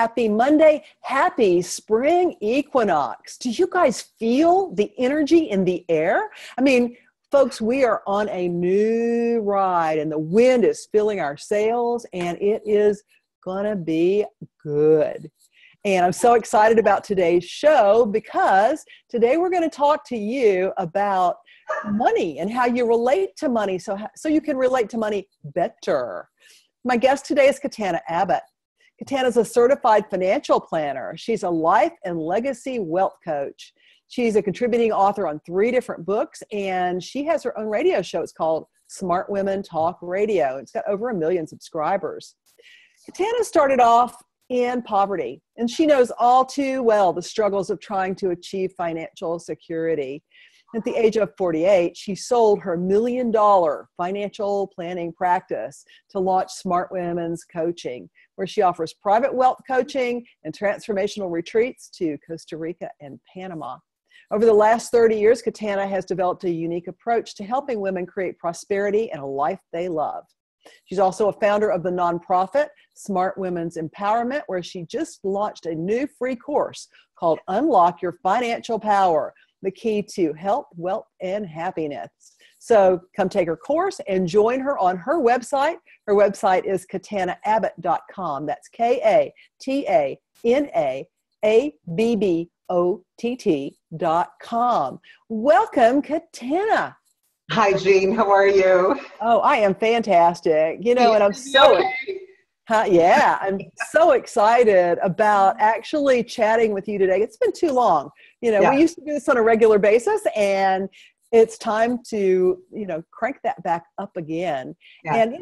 happy Monday. Happy spring equinox. Do you guys feel the energy in the air? I mean, folks, we are on a new ride and the wind is filling our sails and it is gonna be good. And I'm so excited about today's show because today we're going to talk to you about money and how you relate to money so you can relate to money better. My guest today is Katana Abbott. Katana is a certified financial planner. She's a life and legacy wealth coach. She's a contributing author on 3 different books, and she has her own radio show. It's called Smart Women Talk Radio. It's got over 1 million subscribers. Katana started off in poverty, and she knows all too well the struggles of trying to achieve financial security. At the age of 48, she sold her $1 million financial planning practice to launch Smart Women's Coaching, where she offers private wealth coaching and transformational retreats to Costa Rica and Panama. Over the last 30 years, Katana has developed a unique approach to helping women create prosperity and a life they love. She's also a founder of the nonprofit Smart Women's Empowerment, where she just launched a new free course called Unlock Your Financial Power, the key to health, wealth, and happiness. So come take her course and join her on her website. Her website is katanaabbott.com. That's KATANAABBOTT.com. Welcome, Katana. Hi, Jean. How are you? Oh, I am fantastic. You know, and I'm so, I'm so excited about actually chatting with you today. It's been too long. You know, we used to do this on a regular basis, and it's time to, crank that back up again. Yeah. And,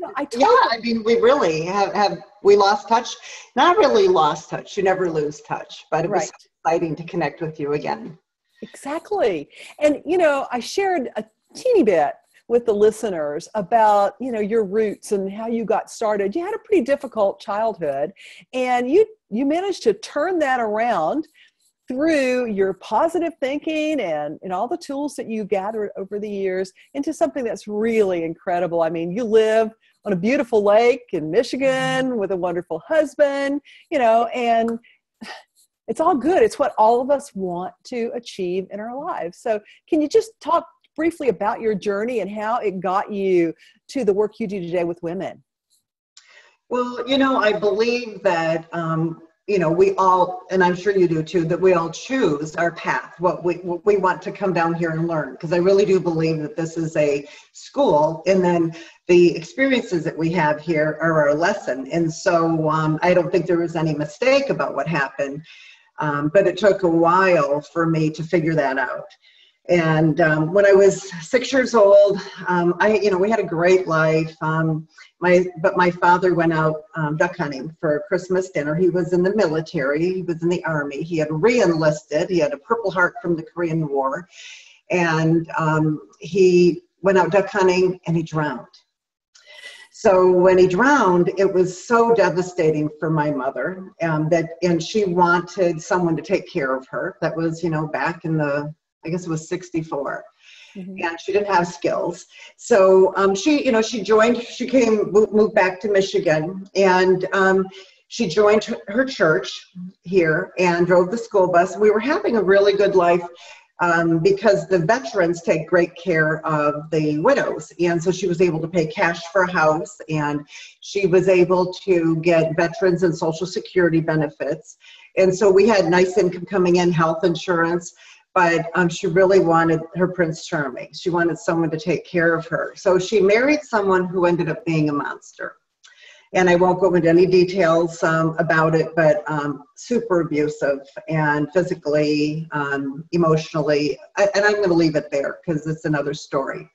we really have we lost touch? Not really lost touch. You never lose touch, but it was exciting to connect with you again. Exactly. And, I shared a teeny bit with the listeners about, your roots and how you got started. You had a pretty difficult childhood, and you managed to turn that around through your positive thinking and all the tools that you gathered over the years into something that's really incredible. I mean, you live on a beautiful lake in Michigan with a wonderful husband, and it's all good. It's what all of us want to achieve in our lives. So can you just talk briefly about your journey and how it got you to the work you do today with women? Well, I believe that, we all, and I'm sure you do too, that we all choose our path, what we want to come down here and learn. Because I really do believe that this is a school, and then the experiences that we have here are our lesson. And so I don't think there was any mistake about what happened, but it took a while for me to figure that out. And when I was 6 years old, we had a great life. But my father went out duck hunting for Christmas dinner. He was in the military. He was in the Army. He had re-enlisted. He had a Purple Heart from the Korean War. And he went out duck hunting and he drowned. So when he drowned, it was so devastating for my mother and she wanted someone to take care of her. That was, back in I guess it was 64. Mm-hmm. And she didn't have skills. So she moved back to Michigan, and she joined her church here and drove the school bus. We were having a really good life because the veterans take great care of the widows. And so she was able to pay cash for a house, and she was able to get veterans and Social Security benefits. And so we had nice income coming in, health insurance. But she really wanted her Prince Charming. She wanted someone to take care of her. So she married someone who ended up being a monster. And I won't go into any details about it, but super abusive and physically, emotionally. And I'm going to leave it there because it's another story.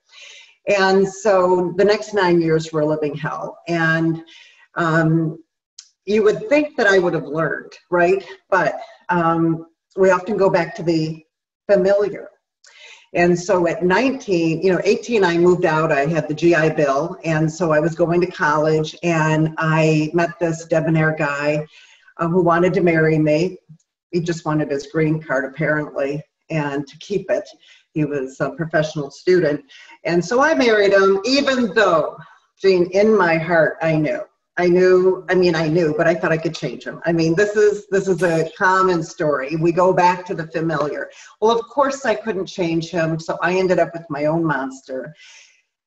And so the next 9 years were living hell. And you would think that I would have learned, right? But we often go back to the familiar. And so at 18, I moved out. I had the GI Bill. And so I was going to college, and I met this debonair guy who wanted to marry me. He just wanted his green card, apparently, and to keep it. He was a professional student. And so I married him, even though, Jean, in my heart, I knew I knew, but I thought I could change him. I mean, this is a common story. We go back to the familiar. Well, of course I couldn't change him, so I ended up with my own monster.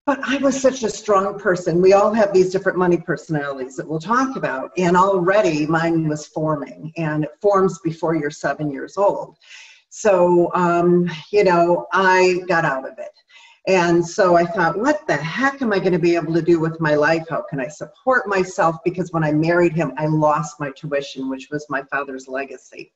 But I was such a strong person. We all have these different money personalities that we'll talk about, and already mine was forming, and it forms before you're 7 years old. So, I got out of it. And so I thought, what the heck am I going to be able to do with my life? How can I support myself? Because when I married him, I lost my tuition, which was my father's legacy.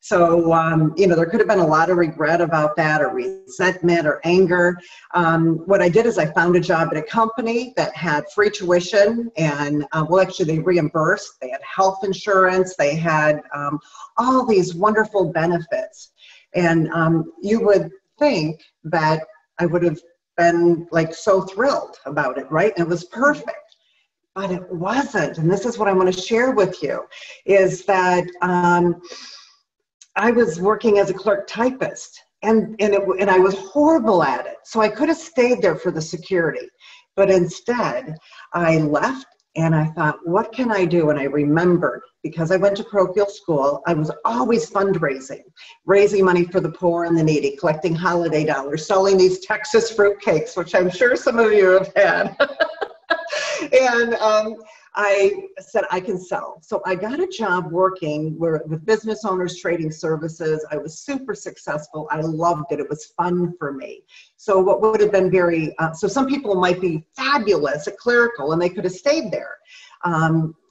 So, there could have been a lot of regret about that, or resentment or anger. What I did is I found a job at a company that had free tuition, and actually they reimbursed. They had health insurance. They had all these wonderful benefits. And you would think that I would have been like so thrilled about it, right? And it was perfect, but it wasn't. And this is what I want to share with you, is that I was working as a clerk typist, and I was horrible at it. So I could have stayed there for the security, but instead I left. And I thought, what can I do? And I remembered, because I went to parochial school, I was always fundraising, raising money for the poor and the needy, collecting holiday dollars, selling these Texas fruitcakes, which I'm sure some of you have had. And I said, I can sell. So I got a job working with business owners trading services. I was super successful. I loved it. It was fun for me. So what would have been so some people might be fabulous at clerical and they could have stayed there.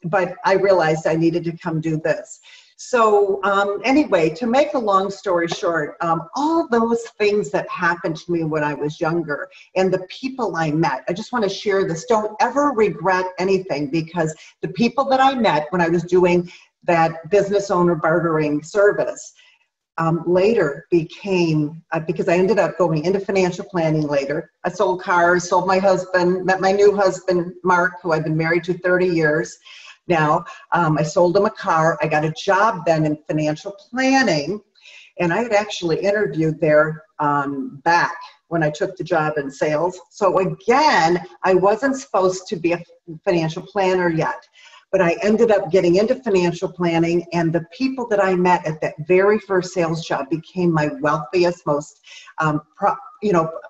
But I realized I needed to come do this. So anyway, to make a long story short, all those things that happened to me when I was younger and the people I met, I just want to share this. Don't ever regret anything, because the people that I met when I was doing that business owner bartering service later became, because I ended up going into financial planning later. I sold cars, sold my husband, met my new husband, Mark, who I've been married to 30 years. Now, I sold him a car. I got a job then in financial planning, and I had actually interviewed there back when I took the job in sales. So again, I wasn't supposed to be a financial planner yet, but I ended up getting into financial planning, and the people that I met at that very first sales job became my wealthiest, most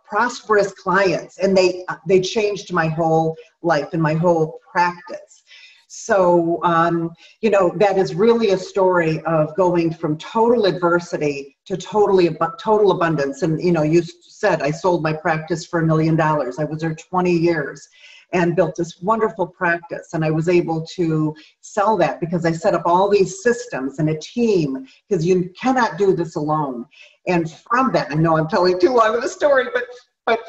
prosperous clients, and they changed my whole life and my whole practice. So, that is really a story of going from total adversity to total abundance. And, you said I sold my practice for $1 million. I was there 20 years and built this wonderful practice. And I was able to sell that because I set up all these systems and a team, because you cannot do this alone. And from that, I know I'm telling too long of a story, but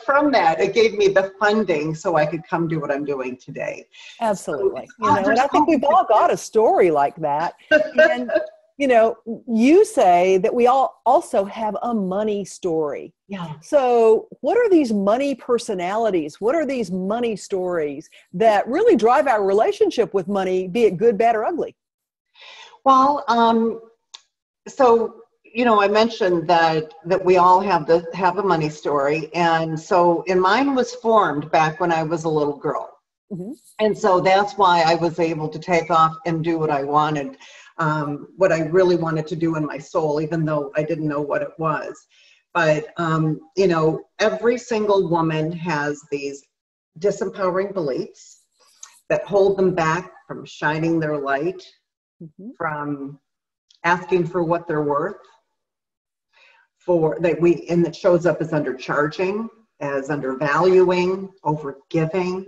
from that, it gave me the funding so I could come do what I'm doing today. Absolutely. And I think we've all got a story like that. And, you say that we all also have a money story. Yeah. So what are these money personalities? What are these money stories that really drive our relationship with money, be it good, bad, or ugly? Well, I mentioned that we all have a money story. And so mine was formed back when I was a little girl. Mm-hmm. And so that's why I was able to take off and do what I wanted, what I really wanted to do in my soul, even though I didn't know what it was. But, every single woman has these disempowering beliefs that hold them back from shining their light, mm-hmm. from asking for what they're worth, and it shows up as undercharging, as undervaluing, overgiving.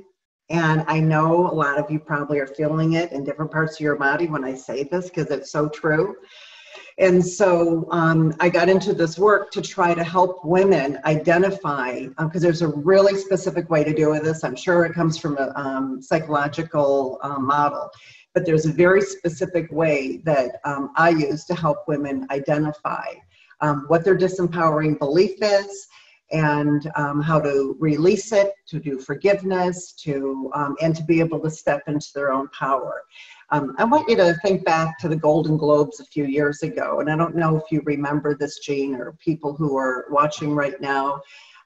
And I know a lot of you probably are feeling it in different parts of your body when I say this, because it's so true. And so I got into this work to try to help women identify, because there's a really specific way to do this. I'm sure it comes from a psychological model, but there's a very specific way that I use to help women identify what their disempowering belief is, and how to release it, to do forgiveness, and to be able to step into their own power. I want you to think back to the Golden Globes a few years ago, and I don't know if you remember this, Jean, or people who are watching right now,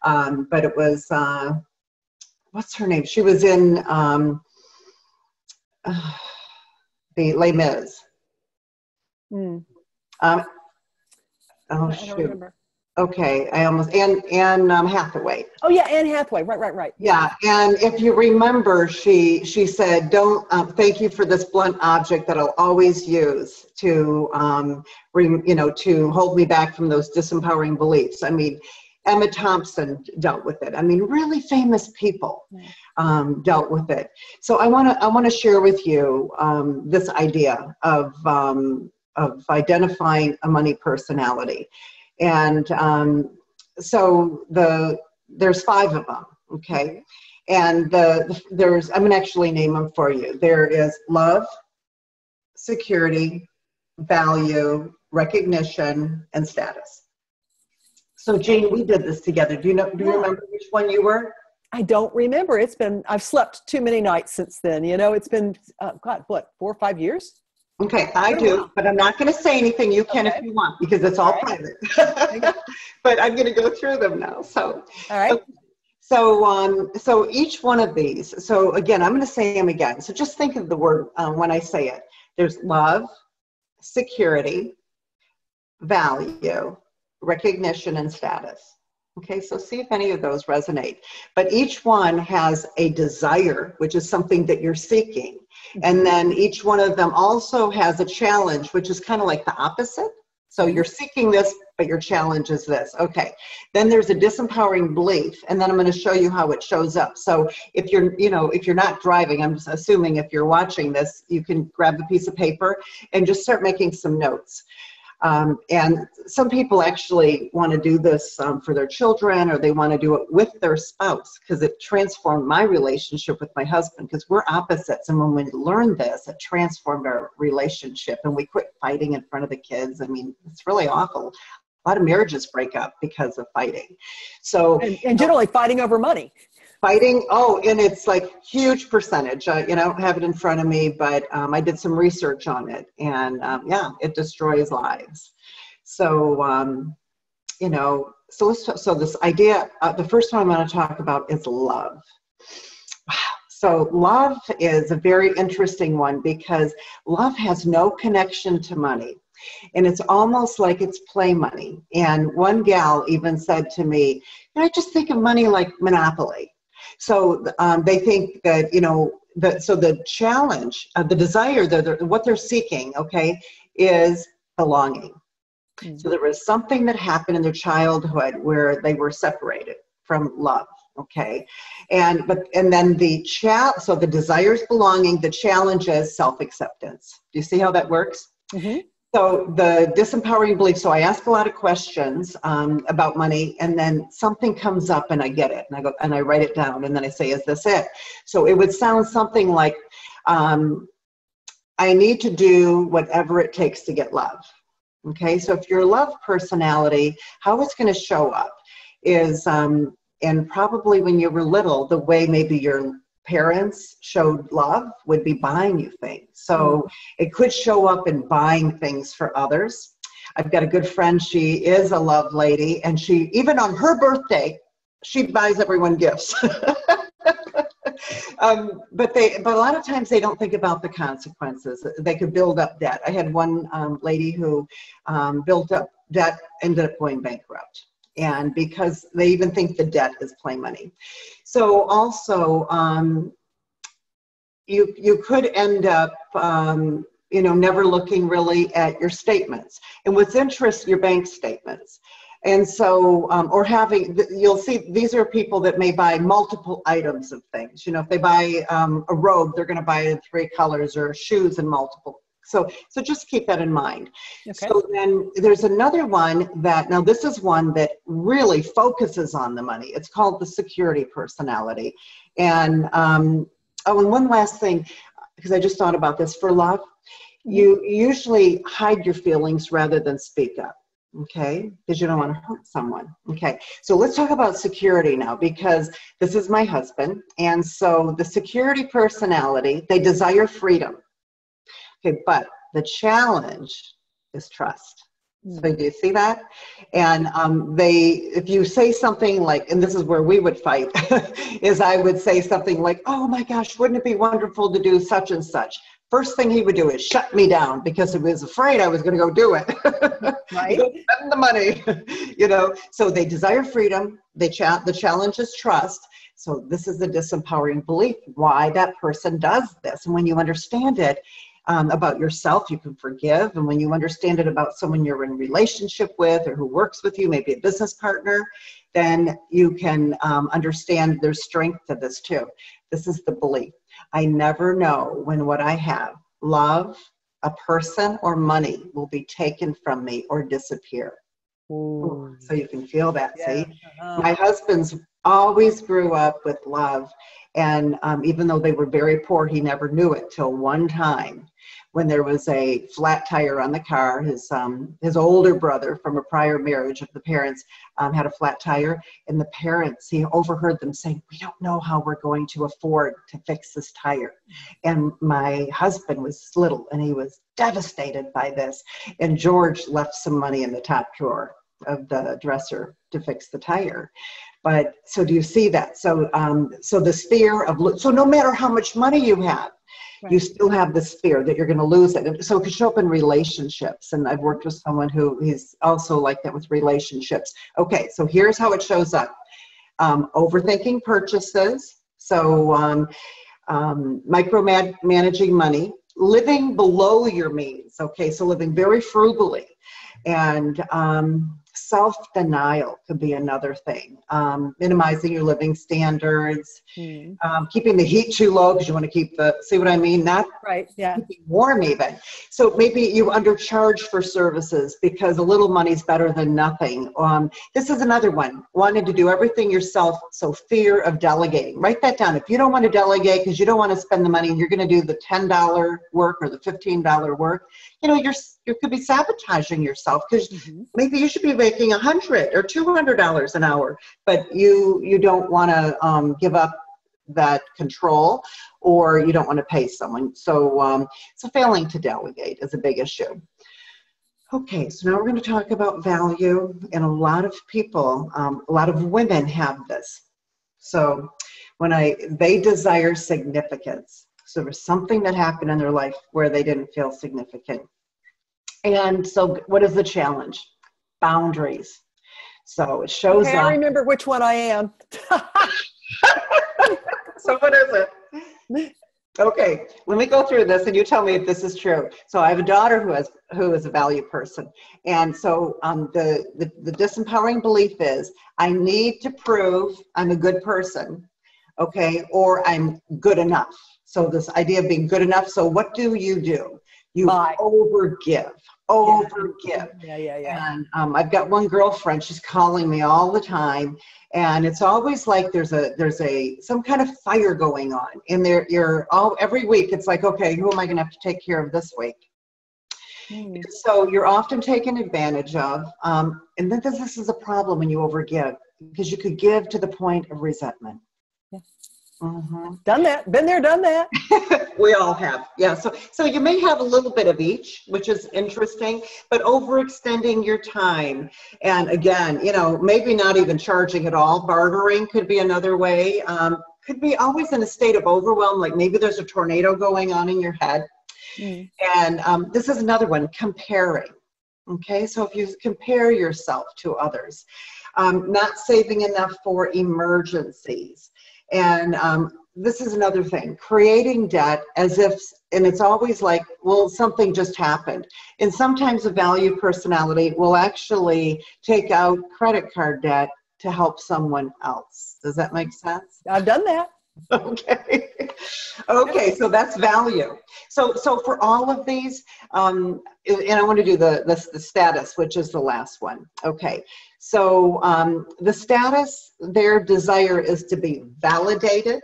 but it was, what's her name? She was in the Les Mis. Mm. Oh, I don't shoot. remember. Okay, I almost, and Hathaway. Oh yeah, Anne Hathaway. Right. Yeah, and if you remember, she said, "Don't thank you for this blunt object that I'll always use to, to hold me back from those disempowering beliefs." I mean, Emma Thompson dealt with it. I mean, really famous people dealt with it. So I want to share with you this idea of identifying a money personality. And so there's 5 of them, okay? And there's, I'm gonna actually name them for you. There is love, security, value, recognition, and status. So Jane, we did this together. Do you remember which one you were? I don't remember. I've slept too many nights since then. It's been, God, what, 4 or 5 years? Okay, I do, but I'm not going to say anything. You can if you want, because it's all private. But I'm going to go through them now. So, all right. So each one of these. So again, I'm going to say them again. So just think of the word when I say it. There's love, security, value, recognition, and status. Okay, so see if any of those resonate. But each one has a desire, which is something that you're seeking. And then each one of them also has a challenge, which is kind of like the opposite. So you're seeking this, but your challenge is this. Okay, then there's a disempowering belief, and then I'm going to show you how it shows up. So if you're not driving, I'm just assuming if you're watching this, you can grab a piece of paper and just start making some notes. And some people actually want to do this for their children, or they want to do it with their spouse, because it transformed my relationship with my husband, because we're opposites. And when we learned this, it transformed our relationship, and we quit fighting in front of the kids. I mean, it's really awful. A lot of marriages break up because of fighting. So, and generally fighting over money. Fighting, and it's like huge percentage. I don't have it in front of me, but I did some research on it, and it destroys lives. So, so this idea, the first one I'm going to talk about is love. Wow. So love is a very interesting one, because love has no connection to money. And it's almost like it's play money. And one gal even said to me, I just think of money like Monopoly. So they think that, so the challenge, the desire, what they're seeking, okay, is belonging. Mm-hmm. So there was something that happened in their childhood where they were separated from love, okay? And then so the desire is belonging, the challenge is self-acceptance. Do you see how that works? Mm-hmm. So the disempowering belief, so I ask a lot of questions about money, and then something comes up and I get it, and I go and I write it down, and then I say, is this it? So it would sound something like, I need to do whatever it takes to get love. Okay, so if you're a love personality, how it's going to show up is, and probably when you were little, the way maybe your parents showed love would be buying you things. So it could show up in buying things for others. I've got a good friend, she is a love lady, and she, even on her birthday, she buys everyone gifts. But a lot of times they don't think about the consequences. They could build up debt. I had one lady who built up debt, ended up going bankrupt. And because they even think the debt is play money. So also, you could end up, never looking really at your statements. And what's interesting, your bank statements. And so, or having, you'll see, these are people that may buy multiple items of things. If they buy a robe, they're going to buy it in 3 colors, or shoes in multiple. So just keep that in mind. Okay. So then there's another one now this is one that really focuses on the money. It's called the security personality. And, and one last thing, because I just thought about this, for love, you usually hide your feelings rather than speak up. Okay, because you don't want to hurt someone. Okay, so let's talk about security now, because this is my husband. And so the security personality, they desire freedom. Okay, but the challenge is trust. So do you see that? And if you say something like, and this is where we would fight, is I would say something like, oh my gosh, wouldn't it be wonderful to do such and such? First thing he would do is shut me down because he was afraid I was going to go do it. Right. Go spend the money, So they desire freedom. The challenge is trust. So this is the disempowering belief, why that person does this. And when you understand it, about yourself, you can forgive. And when you understand it about someone you're in relationship with or who works with you, maybe a business partner, then you can understand there's strength to this too. This is the belief. I never know when what I have, love, a person, or money, will be taken from me or disappear. Ooh, so you can feel that, yeah. See? My husband's always grew up with love. And even though they were very poor, he never knew it till one time when there was a flat tire on the car. His older brother from a prior marriage of the parents had a flat tire, and the parents, he overheard them saying, we don't know how we're going to afford to fix this tire. And my husband was little and he was devastated by this. And George left some money in the top drawer of the dresser to fix the tire. But so do you see that? So this fear of, so no matter how much money you have, right, you still have this fear that you're going to lose it. So it can show up in relationships. And I've worked with someone who is also like that with relationships. Okay, so here's how it shows up. Overthinking purchases. So micromanaging money, living below your means. Okay, so living very frugally. And self-denial could be another thing. Minimizing your living standards, keeping the heat too low because you want to keep see what I mean? Not right, yeah. Keeping warm even. So maybe you undercharge for services because a little money's better than nothing. This is another one. Wanting to do everything yourself, so fear of delegating. Write that down. If you don't want to delegate because you don't want to spend the money and you're going to do the $10 work or the $15 work, you could be sabotaging yourself because maybe you should be making $100 or $200 an hour, but you don't want to give up that control, or you don't want to pay someone. So failing to delegate is a big issue. Okay, so now we're going to talk about value, and a lot of people, a lot of women have this. So they desire significance. So there was something that happened in their life where they didn't feel significant. And so what is the challenge? Boundaries. So it shows up. I remember which one I am. So what is it? Okay, let me go through this and you tell me if this is true. So I have a daughter who is a value person. And so the disempowering belief is I need to prove I'm a good person, okay, or I'm good enough. So this idea of being good enough. So what do? You overgive. Yeah. And I've got one girlfriend, she's calling me all the time, and it's always like there's some kind of fire going on. And every week it's like, okay, who am I going to have to take care of this week? So you're often taken advantage of. And then this is a problem when you overgive, because you could give to the point of resentment. Done that. Been there, done that. We all have. Yeah. So you may have a little bit of each, which is interesting, but overextending your time. And again, maybe not even charging at all. Bartering could be another way. Could be always in a state of overwhelm, like maybe there's a tornado going on in your head. And this is another one, comparing. Okay. So if you compare yourself to others, not saving enough for emergencies. And this is another thing, creating debt as if, and it's always like, well, something just happened. And sometimes a value personality will actually take out credit card debt to help someone else. Does that make sense? I've done that. Okay. Okay, so that's value. So for all of these, and I want to do the status, which is the last one. Okay, so the status, their desire is to be validated.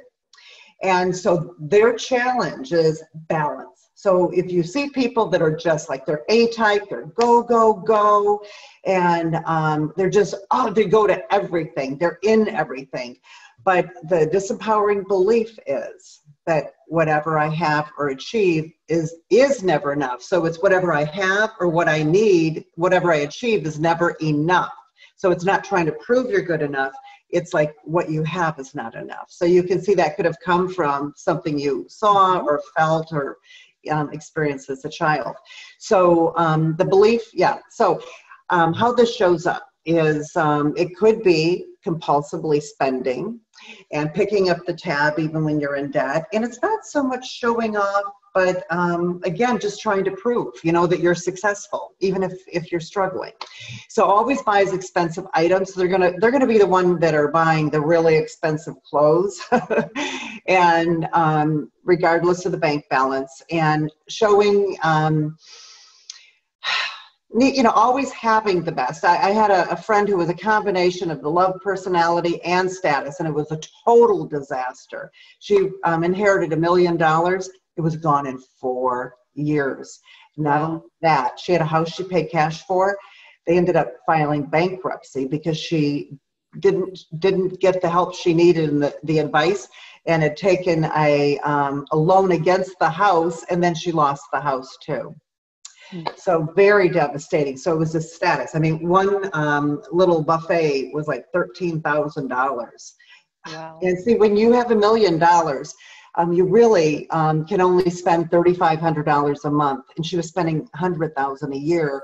And so their challenge is balance. So if you see people that are just like, they're A-type, they're go, go, go, and they're just, they go to everything. They're in everything. But the disempowering belief is that whatever I have or achieve is never enough. So it's whatever I have or what I need, whatever I achieve is never enough. So it's not trying to prove you're good enough. It's like what you have is not enough. So you can see that could have come from something you saw or felt or experienced as a child. So the belief, So how this shows up is it could be compulsively spending and picking up the tab even when you're in debt. And it's not so much showing off, but again, just trying to prove, that you're successful, even if you're struggling. So always buys expensive items. So they're gonna be the one that are buying the really expensive clothes, and regardless of the bank balance, and showing. Always having the best. I had a friend who was a combination of the love personality and status, and it was a total disaster. She inherited $1 million. It was gone in 4 years. Not only that, she had a house she paid cash for. They ended up filing bankruptcy because she didn't get the help she needed and the advice, and had taken a loan against the house, and then she lost the house too. So very devastating. So it was a status. I mean, one little buffet was like $13,000. Wow. And see, when you have $1 million, you really can only spend $3,500 a month, and she was spending $100,000 a year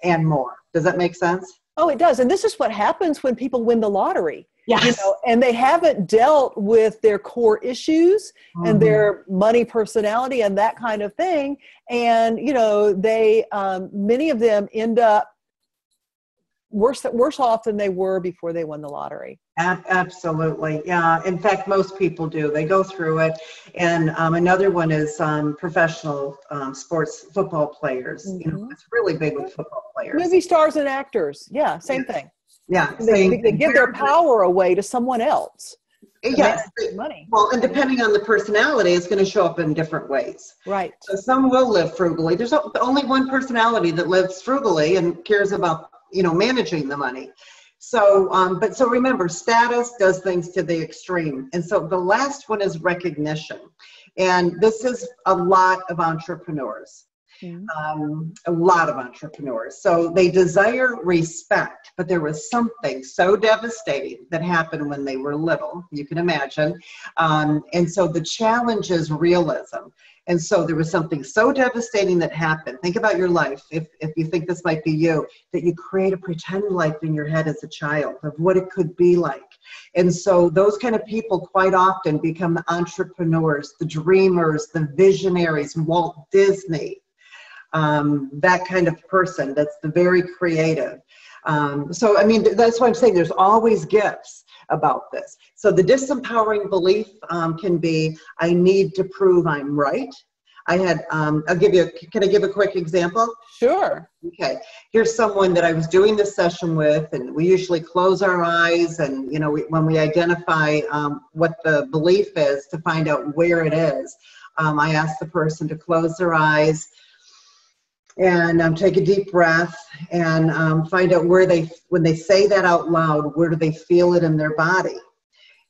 and more. Does that make sense? Oh, it does. And this is what happens when people win the lottery. Yes. And they haven't dealt with their core issues and their money personality and that kind of thing. And, they, many of them end up worse off than they were before they won the lottery. Absolutely. Yeah. In fact, most people do. They go through it. And another one is professional sports football players. It's really big with football players. Movie stars and actors. Yeah. Same thing. Yeah. They give their power away to someone else. Yes. Money. Well, and depending on the personality, it's going to show up in different ways. Right. So some will live frugally. There's only one personality that lives frugally and cares about, managing the money. So, so remember, status does things to the extreme. And so the last one is recognition. And this is a lot of entrepreneurs. A lot of entrepreneurs. So they desire respect, but there was something so devastating that happened when they were little, you can imagine. And so the challenge is realism. And so there was something so devastating that happened. Think about your life, if you think this might be you, that you create a pretend life in your head as a child of what it could be like. And so those kind of people quite often become the entrepreneurs, the dreamers, the visionaries, Walt Disney. That kind of person that's the very creative. So, I mean, that's why I'm saying there's always gifts about this. So the disempowering belief can be, I need to prove I'm right. can I give a quick example? Sure. Okay. Here's someone that I was doing this session with, and we usually close our eyes and, when we identify what the belief is to find out where it is, I ask the person to close their eyes and take a deep breath and find out when they say that out loud, where do they feel it in their body?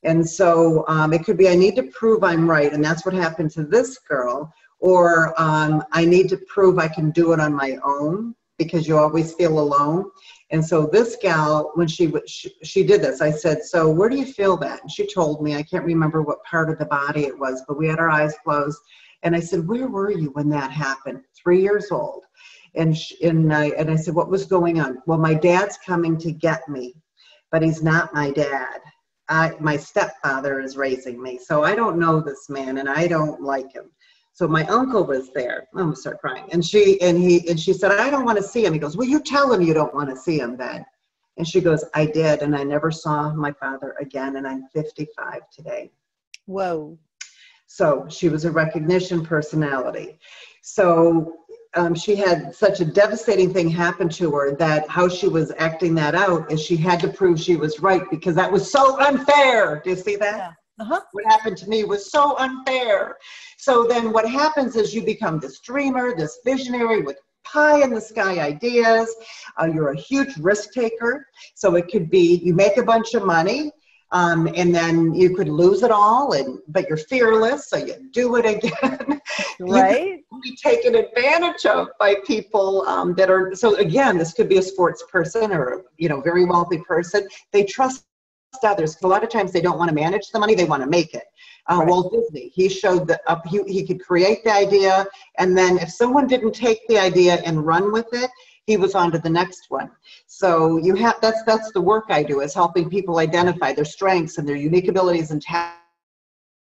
And so it could be, I need to prove I'm right, and that's what happened to this girl, or I need to prove I can do it on my own, because you always feel alone. And so this gal, when she did this, I said, so where do you feel that? And she told me, I can't remember what part of the body it was, but we had our eyes closed. And I said, where were you when that happened? 3 years old. And I said, what was going on? Well, my dad's coming to get me, but he's not my dad. My stepfather is raising me. So I don't know this man and I don't like him. So my uncle was there. I'm gonna start crying. And she said, I don't want to see him. He goes, well, you tell him you don't want to see him then. And she goes, I did. And I never saw my father again. And I'm 55 today. Whoa. So she was a recognition personality. So she had such a devastating thing happen to her that how she was acting that out is she had to prove she was right, because that was so unfair. Do you see that? Yeah. What happened to me was so unfair. So then what happens is you become this dreamer, this visionary with pie in the sky ideas. You're a huge risk taker. So it could be you make a bunch of money, And then you could lose it all, but you're fearless, so you do it again. Right. You could be taken advantage of by people that are, so again, this could be a sports person or, very wealthy person. They trust others. A lot of times they don't want to manage the money, they want to make it. Right. Walt Disney, he showed that he could create the idea, and then if someone didn't take the idea and run with it, he was on to the next one. So that's the work I do, is helping people identify their strengths and their unique abilities and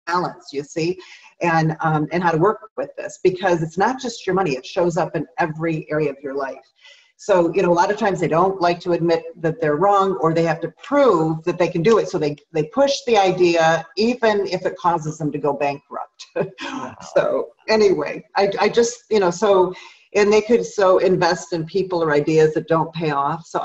talents, you see, and how to work with this, because it's not just your money, it shows up in every area of your life. So, a lot of times they don't like to admit that they're wrong, or they have to prove that they can do it. So they push the idea, even if it causes them to go bankrupt. Wow. So anyway, I just, and they could invest in people or ideas that don't pay off. So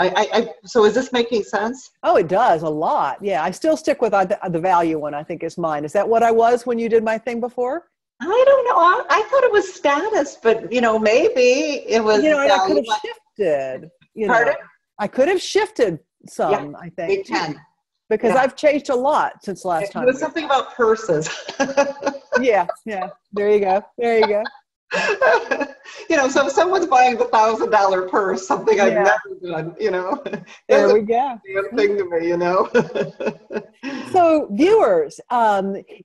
so is this making sense? Oh, it does a lot. Yeah. I still stick with the value one, I think, is mine. Is that what I was when you did my thing before? I don't know. I thought it was status, but maybe it was. I could have shifted. Pardon? I could have shifted some. Yeah, I think. we can. Because I've changed a lot since last time. It was something about purses. Yeah. There you go. So if someone's buying the $1,000 purse, something I've never done, there we go. Damn thing to me, So viewers,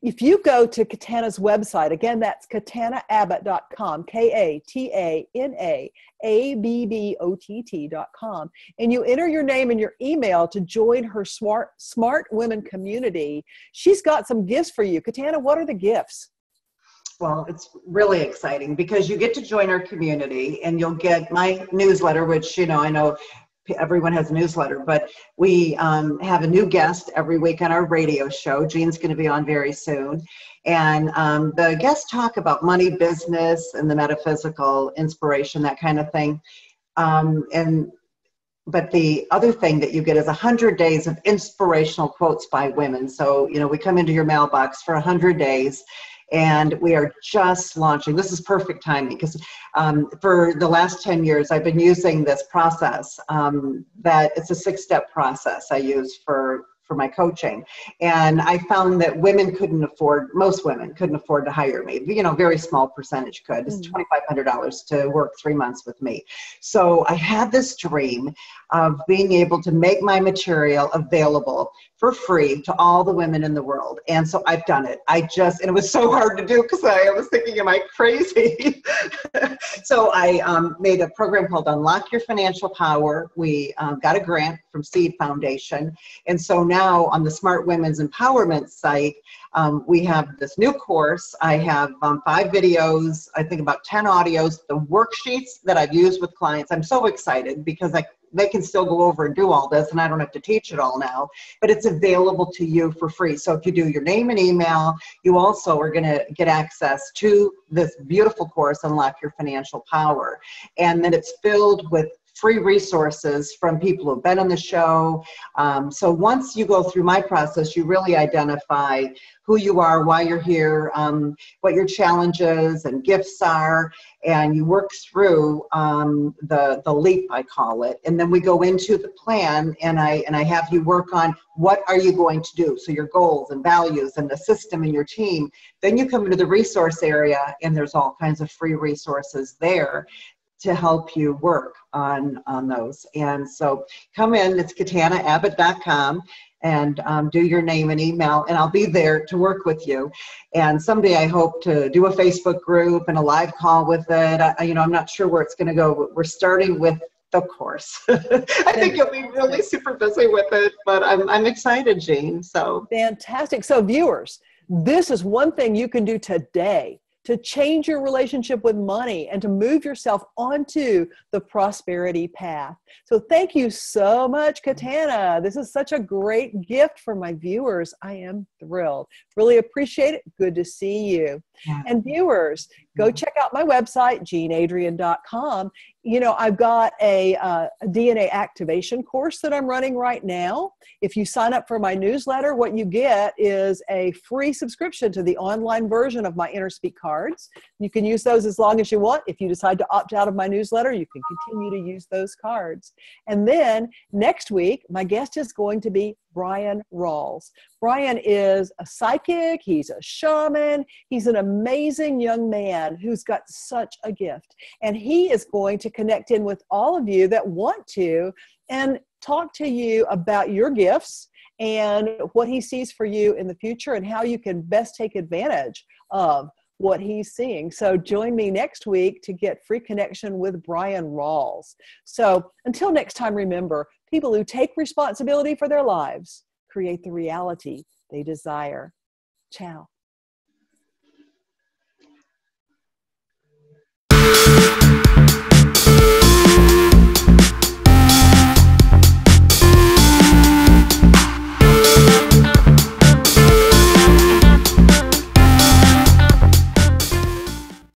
if you go to Katana's website, again, that's katanaabbott.com, KatanaAbbott.com, and you enter your name and your email to join her Smart Women community, she's got some gifts for you. Katana, what are the gifts? Well, it's really exciting because you get to join our community and you'll get my newsletter, which, I know everyone has a newsletter, but we have a new guest every week on our radio show. Jean's going to be on very soon. And the guests talk about money, business, and the metaphysical, inspiration, that kind of thing. But the other thing that you get is 100 days of inspirational quotes by women. So, we come into your mailbox for 100 days. And we are just launching. This is perfect timing because for the last 10 years, I've been using this process that it's a 6-step process I use for my coaching. And I found that most women couldn't afford to hire me. Very small percentage could. It's $2,500 to work 3 months with me. So I had this dream of being able to make my material available for free to all the women in the world. And so I've done it. And it was so hard to do because I was thinking, am I crazy? So I made a program called Unlock Your Financial Power. We got a grant from Seed Foundation. And so now on the Smart Women's Empowerment site, we have this new course. I have 5 videos, I think about 10 audios, the worksheets that I've used with clients. I'm so excited because they can still go over and do all this, and I don't have to teach it all now, but it's available to you for free. So if you do your name and email, you also are going to get access to this beautiful course, Unlock Your Financial Power. And then it's filled with free resources from people who've been on the show. So once you go through my process, you really identify who you are, why you're here, what your challenges and gifts are, and you work through the leap, I call it. And then we go into the plan, and I have you work on what are you going to do. So your goals and values and the system in your team. Then you come into the resource area, and there's all kinds of free resources there to help you work on those. And so come in, it's katanaabbott.com, and do your name and email, and I'll be there to work with you. And someday I hope to do a Facebook group and a live call with it. I'm not sure where it's going to go, but we're starting with the course. I think you'll be really super busy with it, but I'm excited, Jean. So fantastic. So viewers, this is one thing you can do today to change your relationship with money and to move yourself onto the prosperity path. So thank you so much, Katana. This is such a great gift for my viewers. I am thrilled. Really appreciate it. Good to see you. Yeah. And viewers, go check out my website, jeanadrienne.com. I've got a DNA activation course that I'm running right now. If you sign up for my newsletter, what you get is a free subscription to the online version of my Inner Speak cards. You can use those as long as you want. If you decide to opt out of my newsletter, you can continue to use those cards. And then next week, my guest is going to be Brian Rawls. Brian is a psychic, he's a shaman, he's an amazing young man who's got such a gift. And he is going to connect in with all of you that want to and talk to you about your gifts and what he sees for you in the future and how you can best take advantage of what he's seeing. So join me next week to get free connection with Brian Rawls. So until next time, remember, people who take responsibility for their lives create the reality they desire. Ciao.